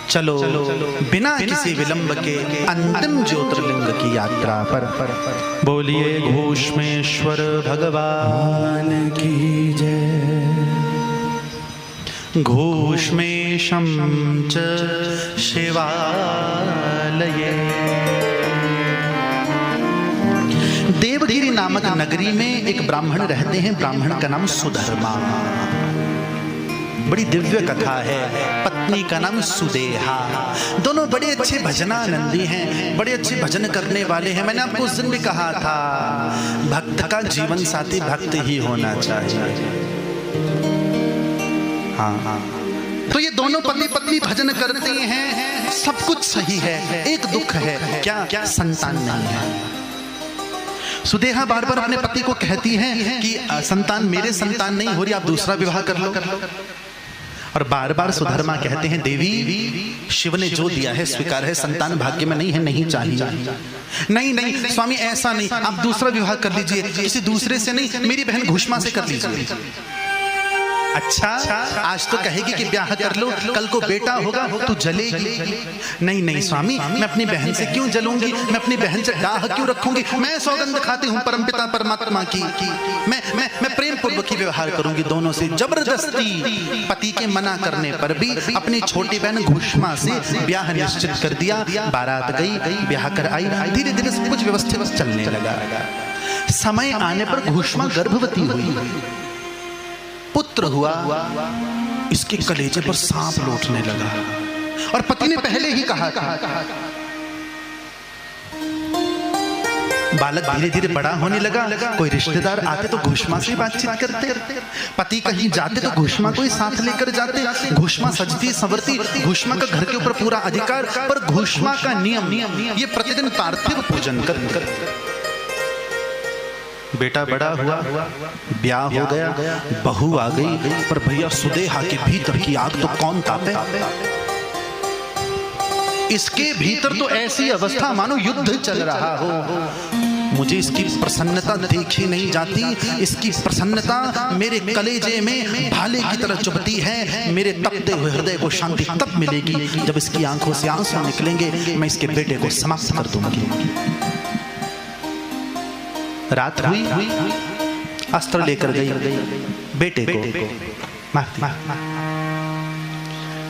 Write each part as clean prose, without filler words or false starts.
चलो बिना किसी विलंब के अंतिम ज्योतिर्लिंग की यात्रा पर। बोलिए घोषमेश्वर भगवान की जय। घोषमेशं च शिवालये। देवगिरी नामक नगरी में एक ब्राह्मण रहते हैं। ब्राह्मण का नाम सुधर्मा। बड़ी दिव्य कथा है। पत्नी का नाम सुदेहा। दोनों बड़े अच्छे भजनानंदी हैं, बड़े अच्छे भजन करने वाले हैं। मैंने आपको उस दिन भी कहा था, भक्त का जीवन साथी भक्त ही होना चाहिए। हाँ, तो ये दोनों पति पत्नी भजन करते हैं, सब कुछ सही है। एक दुख है, क्या संतान नहीं है। सुदेहा बार बार अपने पति को कहती हैं कि संतान, मेरे संतान नहीं हो रही, आप दूसरा विवाह कर लो। और बार बार सुधर्मा कहते हैं, देवी शिव ने जो दिया है स्वीकार है, संतान भाग्य में नहीं है, नहीं चाहिए। नहीं स्वामी ऐसा नहीं, आप दूसरा विवाह कर लीजिए, किसी दूसरे से नहीं, मेरी बहन घुष्मा से कर लीजिए। अच्छा, आज तो कहेगी कि ब्याह कर लो, कल को बेटा होगा तो जलेगी। नहीं स्वामी, मैं अपनी बहन से क्यों जलूंगी, मैं अपनी बहन से डाह क्यों रखूंगी। मैं सौगंध खाती हूँ परमपिता परमात्मा की। मैं प्रेम पूर्वक ही व्यवहार करूंगी दोनों से। जबरदस्ती पति के मना करने पर भी अपनी छोटी बहन घुष्मा से ब्याह निश्चित कर दिया। बारात गई, ब्याह कर आई। धीरे धीरे सब कुछ व्यवस्थित चलने लगा। समय आने पर घुष्मा गर्भवती हुई, पुत्र हुआ। इसके कलेजे पर सांप लौटने लगा और पति ने पहले ही कहा था। बालक धीरे धीरे बड़ा होने लगा। कोई रिश्तेदार आते तो घुष्मा से बातचीत करते, पति कहीं जाते तो घुष्मा को ही साथ लेकर जाते। घुष्मा सजती संवरती, घुष्मा का घर के ऊपर पूरा अधिकार। पर घुष्मा का नियम ये प्रतिदिन पार्थिव पूजन कर। बेटा बड़ा हुआ, ब्याह हो गया, बहू आ गई। पर भैया सुदेहा के भीतर की आग तो कौन तापे। इसके भीतर तो ऐसी अवस्था मानो युद्ध चल रहा हो। मुझे इसकी प्रसन्नता देखी नहीं जाती। इसकी प्रसन्नता मेरे कलेजे में भाले की तरह चुभती है। मेरे तपते हुए हृदय को शांति तब मिलेगी जब इसकी आंखों से आंसू निकलेंगे। मैं इसके बेटे को समाप्त कर दूंगी। रात हुई, अस्त्र लेकर गई, बेटे को मार।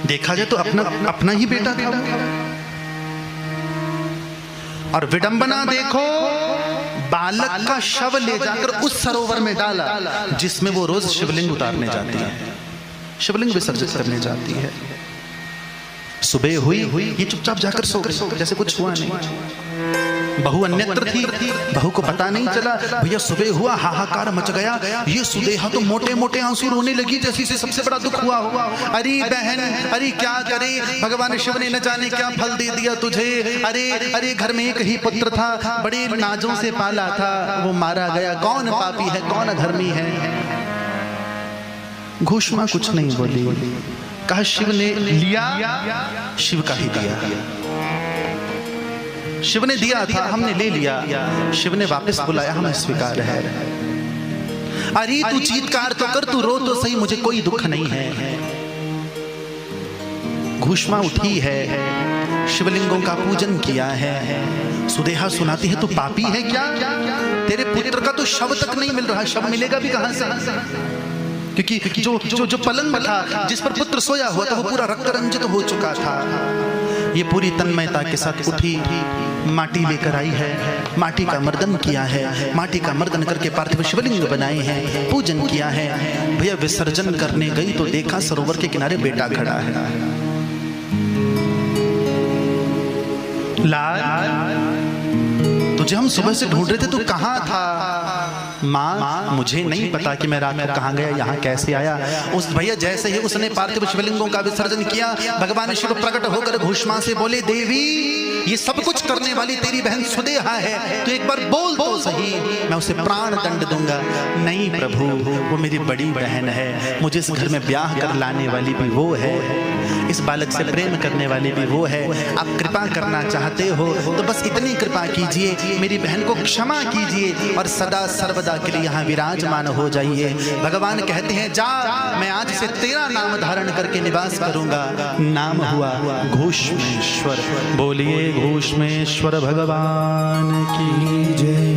देखा जाए तो अपना ही बेटा था। और विडंबना देखो, बालक का शव ले जाकर उस सरोवर में डाला जिसमें वो रोज शिवलिंग उतारने जाती है, शिवलिंग विसर्जित करने जाती है। सुबह हुई, ये चुपचाप जाकर सो गई जैसे कुछ हुआ नहीं। बहू अन्यत्र थी, बहू को पता नहीं चला। भैया सुबह हुआ, हाहाकार मच गया। ये सुदेहा तो मोटे मोटे आंसू रोने लगी जैसे से सबसे बड़ा दुख हुआ। अरे बहन, अरे क्या करे, भगवान शिव ने न जाने क्या फल दे दिया तुझे। अरे घर में एक ही पुत्र था, बड़े नाजों से पाला था, वो मारा गया। कौन पापी है, कौन अधर्मी है। घुष्मा कुछ नहीं बोली। कहा शिव ने लिया, शिव का ही दिया। शिव ने दिया था, हमने ले लिया। शिव ने वापस बुलाया, हमें स्वीकार है। अरे तू चीत्कार तो कर, तू रो तो सही, मुझे कोई दुख नहीं है। घुष्मा उठी है, शिवलिंगों का पूजन किया है। सुदेहा सुनाती है, तू पापी है क्या। तेरे पुत्र का तो शव तक नहीं मिल रहा। शव मिलेगा भी कहां से, क्योंकि जो पलंग था जिस पर पुत्र सोया हुआ था वो पूरा रक्त रंजित हो चुका था। ये पूरी तन्मयता के साथ उठी, माटी लेकर आई है, माटी का मर्दन किया है। माटी का मर्दन करके पार्थिव शिवलिंग बनाए हैं, पूजन किया है। भैया विसर्जन करने गई तो देखा सरोवर के किनारे बेटा खड़ा है। लाल, तुझे हम सुबह से ढूंढ रहे थे, तू कहाँ था। माँ, मुझे नहीं पता कि मैं रात को कहाँ गया, यहाँ कैसे आया। उस भैया जैसे ही उसने पार्थिव शिवलिंगों का विसर्जन किया, भगवान शिव प्रकट होकर घुष्मा से बोले, देवी ये सब कुछ करने वाली तेरी बहन सुदेहा है, तो एक बार बोल तो सही, मैं उसे प्राण दंड दूंगा। नहीं प्रभु, वो मेरी बड़ी बहन है, मुझे इस घर में ब्याह कर लाने वाली भी वो है, इस बालक से प्रेम करने वाली भी वो है। आप कृपा करना चाहते हो तो बस इतनी कृपा कीजिए, मेरी बहन को क्षमा कीजिए और सदा सर्वदा सर्वदा के लिए यहाँ विराजमान हो जाइए। भगवान कहते हैं जा, मैं आज से तेरा नाम धारण करके निवास करूंगा। नाम हुआ घूष्मेश्वर। बोलिए घूष्मेश्वर भगवान की जय।